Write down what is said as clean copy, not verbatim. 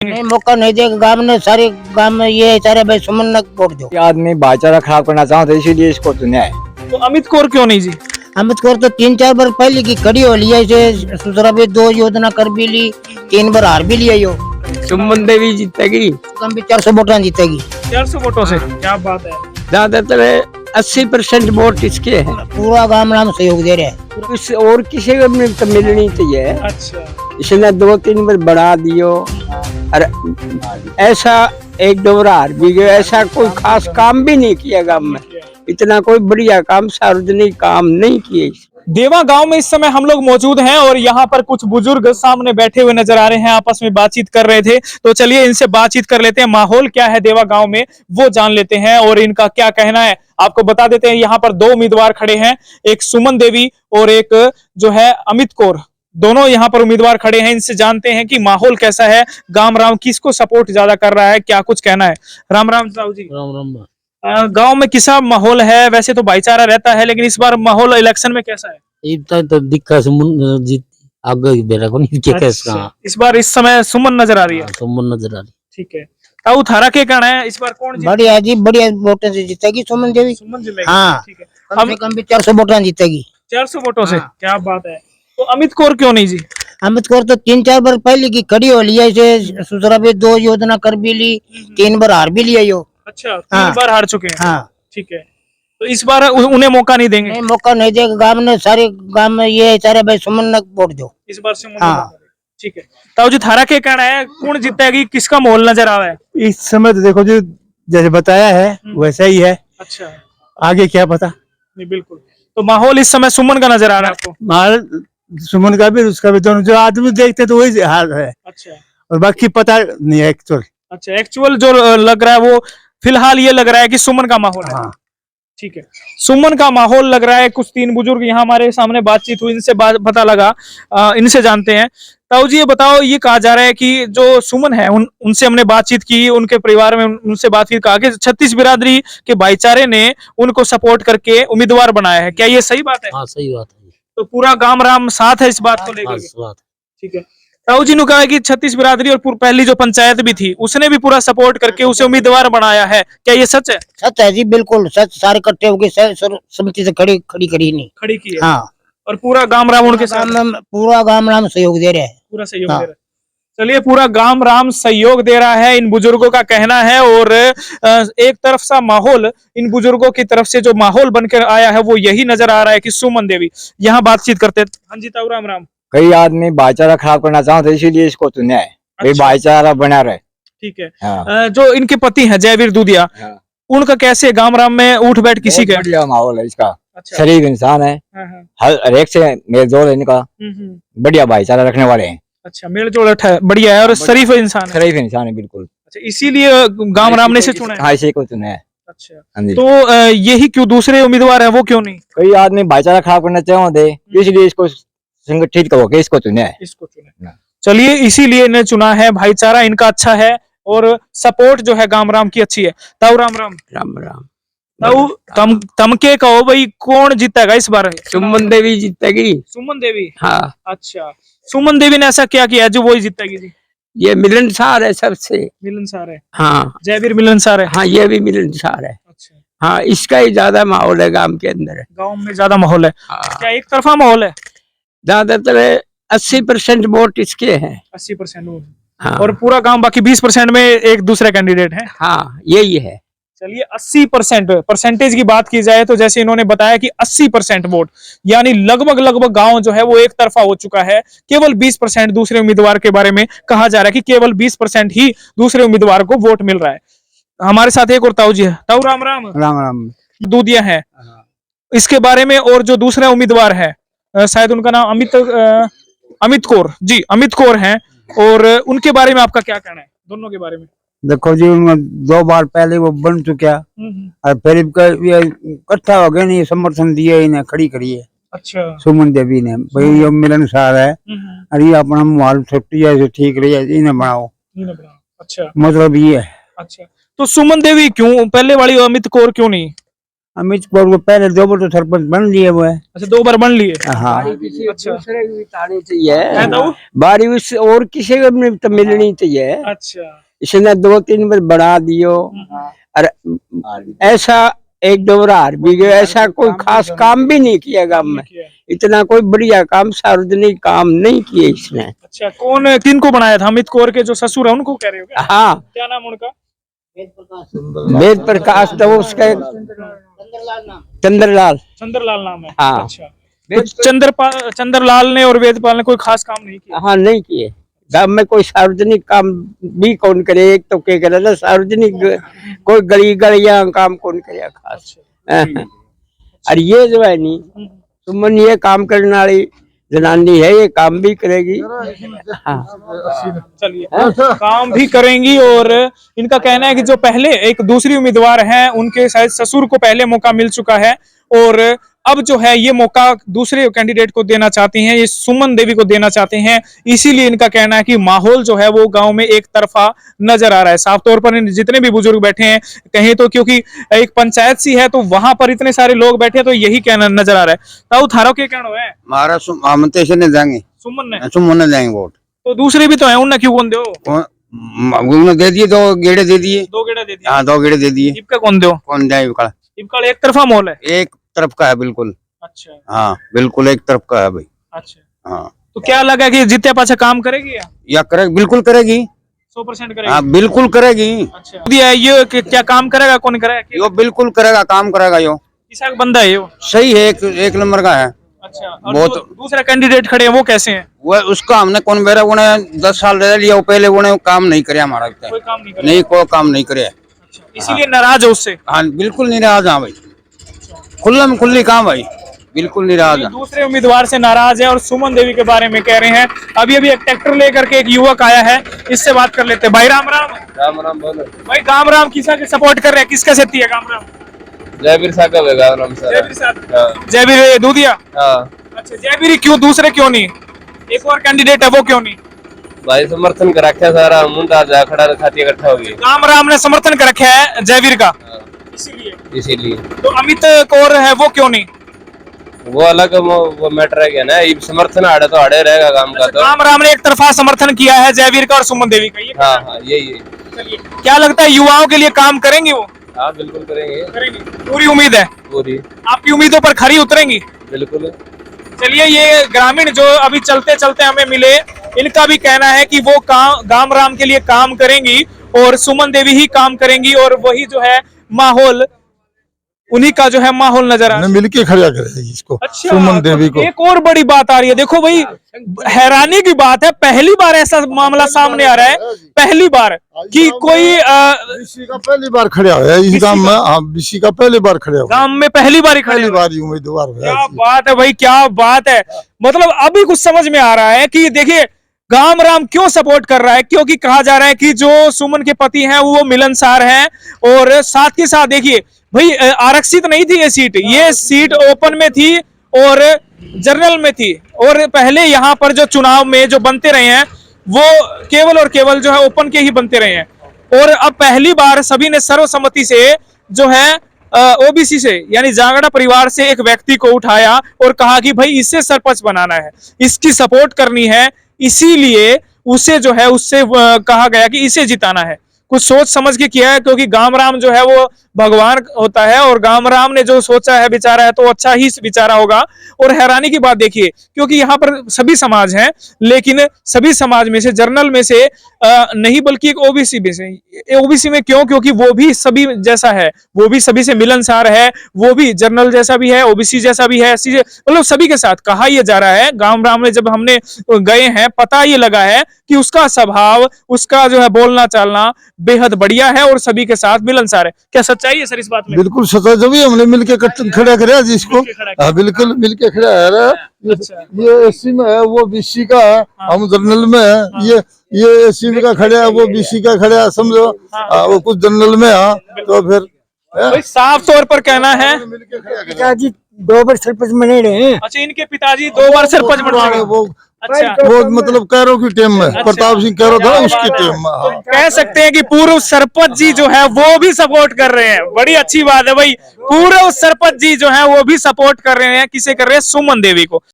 नहीं, मौका नहीं देगा गांव ने, सारे गांव में ये सारे भाई सुमन ने वोट दो। ये आदमी भाईचारा खराब करना चाहते इसीलिए इसको चुना है। तो अमित कौर क्यों नहीं जी? अमित कौर तो 3-4 बार पहले की खड़ी हो लिया, इसे सुसरा भी 2 योजना कर भी ली, 3 बार हार भी लिया। यो सुमन देवी जीतेगी, कम भी 400 वोट जीतेगी। 400 वोटों से? क्या बात है। ज्यादातर 80% वोट इसके है। पूरा गांव नाम सहयोग दे रहा है। कुछ और किसी को भी तो मिलनी चाहिए। अच्छा, इसने 2-3 बार बढ़ा दियो और ऐसा 1-2 बार हार भी गए, ऐसा कोई खास काम भी नहीं किया गांव में। इतना कोई बढ़िया काम, सार्वजनिक काम नहीं किए। देवा गांव में इस समय हम लोग मौजूद हैं और यहाँ पर कुछ बुजुर्ग सामने बैठे हुए नजर आ रहे हैं, आपस में बातचीत कर रहे थे। तो चलिए इनसे बातचीत कर लेते हैं, माहौल क्या है देवा गांव में वो जान लेते हैं और इनका क्या कहना है आपको बता देते हैं। यहाँ पर 2 उम्मीदवार खड़े हैं, एक सुमन देवी और एक जो है अमित कौर। दोनों यहाँ पर उम्मीदवार खड़े हैं, इनसे जानते हैं कि माहौल कैसा है, गांव राम किसको सपोर्ट ज्यादा कर रहा है, क्या कुछ कहना है। राम राम साहू जी। राम राम। गांव में किसा माहौल है? वैसे तो भाईचारा रहता है, लेकिन इस बार माहौल इलेक्शन में कैसा है? इतना तो दिक्कत सुमन जीत आगे बेरा को नहीं के कैसा। अच्छा, इस बार इस समय सुमन नजर आ रही है। सुमन नजर आ रही। ठीक है, ताऊ थारा के कहना है इस बार कौन जीतेगा? बढ़िया जी, बढ़िया वोटों से जीतेगी सुमन देवी। सुमन जी। हाँ। ठीक है, कम से कम भी 400 वोट जीतेगी। 400 वोटों से? हाँ। क्या बात है। तो अमित कौर क्यों नहीं जी? अमित कौर तो 3-4 बार पहले की खड़ी हो लिया, इसे सुसरा भी 2 योजना कर भी ली, 3 बार हार भी लिया। यो अच्छा, 3 हाँ। बार हार चुके हैं। हाँ। ठीक है, तो इस बार उन्हें मौका नहीं देंगे? नहीं, मौका नहीं देगा गांव ने, सारे गांव में ये सारे भाई सुमन ने वोट दो। इस बार सुमन। हाँ। ठीक है, ताऊ जी थारा के कहना है कौन जीतेगी, किसका माहौल नजर आ रहा है? इस समय तो देखो जी, जैसे बताया है वैसा ही है, अच्छा, आगे क्या पता। नहीं बिल्कुल। तो माहौल इस समय सुमन का नजर आ रहा है आपको? माल सुमन का भी उसका भी, दोनों जो आदमी देखते तो वही हाल है, अच्छा और बाकी पता नहीं है एक्चुअल। अच्छा, एक्चुअल जो लग रहा है वो फिलहाल ये लग रहा है कि सुमन का माहौल है। हाँ। ठीक है, सुमन का माहौल लग रहा है। कुछ 3 बुजुर्ग यहाँ हमारे सामने बातचीत हुई, इनसे पता लगा, इनसे जानते हैं। ताऊ जी ये बताओ, ये कहा जा रहा है कि जो सुमन है उनसे हमने बातचीत की, उनके परिवार में उनसे बातचीत कहा कि 36 बिरादरी के भाईचारे ने उनको सपोर्ट करके उम्मीदवार बनाया है, क्या ये सही बात है? हाँ सही बात है। तो पूरा गांव राम साथ है इस बात को लेकर के? ठीक है, ताऊ जी ने कहा कि 36 बिरादरी और पहली जो पंचायत भी थी उसने भी पूरा सपोर्ट करके उसे उम्मीदवार बनाया है, क्या ये सच है? सच है जी, बिल्कुल सच। सारे इकट्ठे होके समिति से खड़ी नहीं खड़ी की है। हाँ। और पूरा गांव राम उनके साथ है? पूरा गांव नाम सहयोग दे रहा है। पूरा सहयोग हाँ। दे रहा है। चलिए, पूरा गांव राम सहयोग दे रहा है, इन बुजुर्गों का कहना है। और एक तरफ सा माहौल, इन बुजुर्गों की तरफ से जो माहौल बनकर आया है वो यही नजर आ रहा है कि सुमन देवी। यहाँ बातचीत करते। हाँ जी ताऊ, राम राम। कई आदमी भाईचारा खराब करना चाहते इसीलिए इसको चुना है, भाई अच्छा। भाईचारा बना रहे। ठीक है। हाँ। जो इनके पति हैं जयवीर दूधिया, हाँ। उनका कैसे गांव राम में उठ बैठ किसी बहुत का? बढ़िया माहौल है इसका। अच्छा। शरीफ इंसान है, हाँ, हाँ। हर एक से मेलजोल है इनका, बढ़िया भाईचारा रखने वाले हैं। अच्छा, मेलजोल बढ़िया है और शरीफ इंसान है। शरीफ इंसान है बिल्कुल। अच्छा, इसीलिए गांव राम ने से चुना है। हाँ, इसी को चुना है। अच्छा, हाँ जी। तो यही क्यों दूसरे उम्मीदवार है वो क्यों नहीं? कई आदमी भाईचारा खराब करना चाहते इसलिए इसको संगठित करके इसको चुना है। इसको चुना। हाँ। चलिए, इसीलिए इन्हें चुना है, भाईचारा इनका अच्छा है और सपोर्ट जो है गांव राम की अच्छी है। ताऊ राम राम। राम राम। ताऊ तम के कहो भाई, कौन जीतेगा इस बार? सुमन देवी जीतेगी। सुमन देवी? हाँ। अच्छा, सुमन देवी ने ऐसा क्या किया जो वही जीतेगी जी? ये मिलनसार है सबसे। मिलनसार है? हाँ। जयवीर मिलनसार है? हाँ, ये भी मिलनसार है। अच्छा, हाँ, इसका ही ज्यादा माहौल है गांव के अंदर। गांव में ज्यादा माहौल है? हाँ। क्या एक तरफा माहौल है? ज्यादातर 80% वोट इसके हैं। 80% वोट। हाँ। और पूरा गांव बाकी 20% में एक दूसरे कैंडिडेट है? हाँ, यही है। चलिए, 80% परसेंटेज की बात की जाए तो जैसे इन्होंने बताया कि 80% वोट, यानी लगभग गांव जो है वो एक तरफा हो चुका है। केवल 20% दूसरे उम्मीदवार के बारे में कहा जा रहा है कि केवल 20% ही दूसरे उम्मीदवार को वोट मिल रहा है। हमारे साथ एक और ताऊ जी है। ताऊ राम राम। राम राम। दूधिया है, इसके बारे में और जो दूसरा उम्मीदवार है शायद उनका नाम अमित कौर जी, अमित कौर हैं, और उनके बारे में आपका क्या कहना है, दोनों के बारे में? देखो जी, 2 बार पहले वो बन चुका और फिर इकट्ठा हो गए, नहीं समर्थन दिए, इन्हें खड़ी करी है। अच्छा। सुमन देवी ने भाई, ये मिलनसार है और ये अपना माहौल छुट्टी है ठीक रही है, इन्हें बनाओ। अच्छा, मतलब ये है। अच्छा, तो सुमन देवी क्यों, पहले वाली अमित कौर क्यों नहीं? अमित कौर को पहले 2 बार तो सरपंच बन लिए वो है। अच्छा 2 बार बन लिए। हाँ अच्छा दूसरे की बितानी है चाहिए तो? बारी उस और किसी को भी तो मिलनी चाहिए। अच्छा इसने 2-3 बार बढ़ा दियो। अरे ऐसा 1-2 बार हार भी गए, ऐसा कोई खास काम भी नहीं किया गांव में। इतना कोई बढ़िया काम सार्वजनिक काम नहीं किए इसने। अच्छा कौन किन को बनाया था? अमित कौर के जो ससुर है उनको कह रहे हो क्या? हाँ क्या नाम उनका? वेद प्रकाश तो उसका चंद्रलाल। चंद्रलाल नाम है। हाँ। अच्छा कुछ चंद्रलाल ने और वेदपाल ने कोई खास काम नहीं किया। हाँ नहीं किए। गांव में कोई सार्वजनिक काम भी कौन करे, एक तो क्या करे ना सार्वजनिक कोई गली गलियां काम कौन करे खास। और ये जो है नी सुमन ये काम करने वाली जनानी है, ये काम भी करेगी। हाँ चलिए काम भी करेंगी। और इनका कहना है कि जो पहले एक दूसरी उम्मीदवार हैं उनके शायद ससुर को पहले मौका मिल चुका है और अब जो है ये मौका दूसरे कैंडिडेट को देना चाहती हैं, ये सुमन देवी को देना चाहते हैं। इसीलिए इनका कहना है कि माहौल जो है वो गांव में एक तरफा नजर आ रहा है। साफ तौर पर जितने भी बुजुर्ग बैठे हैं कहीं तो क्योंकि एक पंचायत सी है तो वहां पर इतने सारे लोग बैठे हैं तो यही कहना नजर आ रहा है। ताऊ थारो के कहना है? मारा हमते ने जाएंगे सुमन ने जाएंगे वोट। तो दूसरे भी तो है, उन्हें क्यों कौन दो? उन्होंने दे दिए 2 गेड़े दे दिए। 2 गेड़ा दे दिया। हाँ 2 गेड़े दे दिए। इबका कौन दो? कौन जाए इबका एक तरफा माहौल है। एक तरफ का है बिल्कुल। अच्छा हाँ बिल्कुल एक तरफ का है भाई। अच्छा हाँ तो क्या लगा कि जितने पाछे काम करेगी या करे बिल्कुल करेगी 100% करेगी? हाँ बिल्कुल करेगी। अच्छा ये क्या काम करेगा कौन करेगा? यो बिल्कुल करेगा काम करेगा यो। किसा का बंदा है यो? सही है एक नंबर का है। अच्छा और बहुत जो दूसरे कैंडिडेट खड़े हैं वो कैसे हैं? वो उसका हमने कौन बेरा उन्हें 10 साल रह लिया, वो पहले उन्हें काम नहीं करे हमारा। कोई काम नहीं नहीं कोई काम नहीं करे। अच्छा इसीलिए नाराज है उससे? हाँ बिल्कुल नाराज। हाँ भाई खुल्ला में खुल्ली काम भाई बिल्कुल नाराज है। दूसरे उम्मीदवार से नाराज है और सुमन देवी के बारे में कह रहे हैं। अभी अभी एक ट्रैक्टर लेकर के एक युवक आया है, इससे बात कर लेते हैं। भाई राम राम। राम राम बोलो। भाई गाम राम किसा के सपोर्ट कर रहे हैं, किसका सेती है गाम राम? जयवीर साहब है गाँव राम सर। जयवीर साहब। हाँ। जयवीर दूधिया। हाँ अच्छा जयवीर क्यों, दूसरे क्यों नहीं? एक और कैंडिडेट है वो क्यों नहीं? भाई समर्थन कर रखा सारा मुंडा जा खड़ा खाती इकट्ठा हो गई। गाम राम ने समर्थन कर रखा है जयवीर का, इसीलिए तो अमित कौर है वो क्यों नहीं? वो अलग वो मैटर है क्या ना, ये समर्थन आड़े तो आड़े रहेगा काम का। तो गाम राम ने एक तरफा समर्थन किया है जयवीर का और सुमन देवी का, ये हाँ हाँ यही। चलिए क्या लगता है युवाओं के लिए काम करेंगी वो? हाँ बिल्कुल करेंगे। पूरी उम्मीद है? पूरी। आपकी उम्मीदों पर खरी उतरेंगी? बिल्कुल। चलिए ये ग्रामीण जो अभी चलते चलते हमें मिले, इनका भी कहना है कि वो गाम राम के लिए काम करेंगी और सुमन देवी ही काम करेंगी और वही जो है माहौल, उन्हीं का जो है माहौल नजर आ रहा है। मिलके खड़ा करेगी इसको। अच्छा सुमन देवी को। एक और बड़ी बात आ रही है, देखो भाई हैरानी की बात है, पहली बार ऐसा मामला सामने आ रहा है, पहली बार कि कोई बीसी का पहली बार खड़ा हुआ है इस गांव में। हाँ बीसी का पहली बार खड़ा हुआ, गांव में पहली बार ही खड़े पहली बार ही उम्मीदवार हुआ। क्या बात है भाई, क्या बात है। मतलब अभी कुछ समझ में आ रहा है कि देखिए गाम राम क्यों सपोर्ट कर रहा है, क्योंकि कहा जा रहा है कि जो सुमन के पति हैं वो मिलनसार हैं और साथ के साथ देखिए भाई आरक्षित नहीं थी ये सीट ओपन में थी और जनरल में थी और पहले यहाँ पर जो चुनाव में जो बनते रहे हैं वो केवल और केवल जो है ओपन के ही बनते रहे हैं और अब पहली बार सभी ने सर्वसम्मति से जो है ओबीसी से यानी जांगड़ा परिवार से एक व्यक्ति को उठाया और कहा कि भाई इससे सरपंच बनाना है, इसकी सपोर्ट करनी है, इसीलिए उसे जो है उससे कहा गया कि इसे जिताना है। कुछ सोच समझ के किया है क्योंकि गाम राम जो है वो भगवान होता है और गाम राम ने जो सोचा है विचारा है तो अच्छा ही विचारा होगा। और हैरानी की बात देखिए क्योंकि यहाँ पर सभी समाज हैं लेकिन सभी समाज में से जर्नल में से नहीं बल्कि एक ओबीसी में से, ओबीसी में क्यों, क्योंकि वो भी सभी जैसा है, वो भी सभी से मिलनसार है, वो भी जर्नल जैसा भी है, ओबीसी जैसा भी है, मतलब सभी के साथ कहा यह जा रहा है। गाम राम में जब हमने गए हैं पता ये लगा है कि उसका स्वभाव, उसका जो है बोलना चालना बेहद बढ़िया है और सभी के साथ मिलनसार है। क्या सच्चाई है सर इस बात में? बिल्कुल सच्चाई, जब हमने मिलके खड़ा कराया जिसको। हाँ बिल्कुल मिलके खड़ा है। ये एससी में है, वो बीसी का है, हम जनरल में है। ये एससी का खड़ा है, वो बीसी का खड़ा है, समझो। वो कुछ जनरल में है तो फिर साफ तौर पर कहना है पिताजी 2 बार सरपंच बने रहे हैं। अच्छा इनके पिताजी 2 बार सरपंच बने। वो अच्छा वो मतलब कैरो की टीम में, प्रताप सिंह कैरो था उसकी टीम में। हाँ। कह सकते हैं कि पूर्व सरपंच जी जो है वो भी सपोर्ट कर रहे हैं, बड़ी अच्छी बात है भाई। पूर्व सरपंच जी जो है वो भी सपोर्ट कर रहे हैं, किसे कर रहे हैं? सुमन देवी को।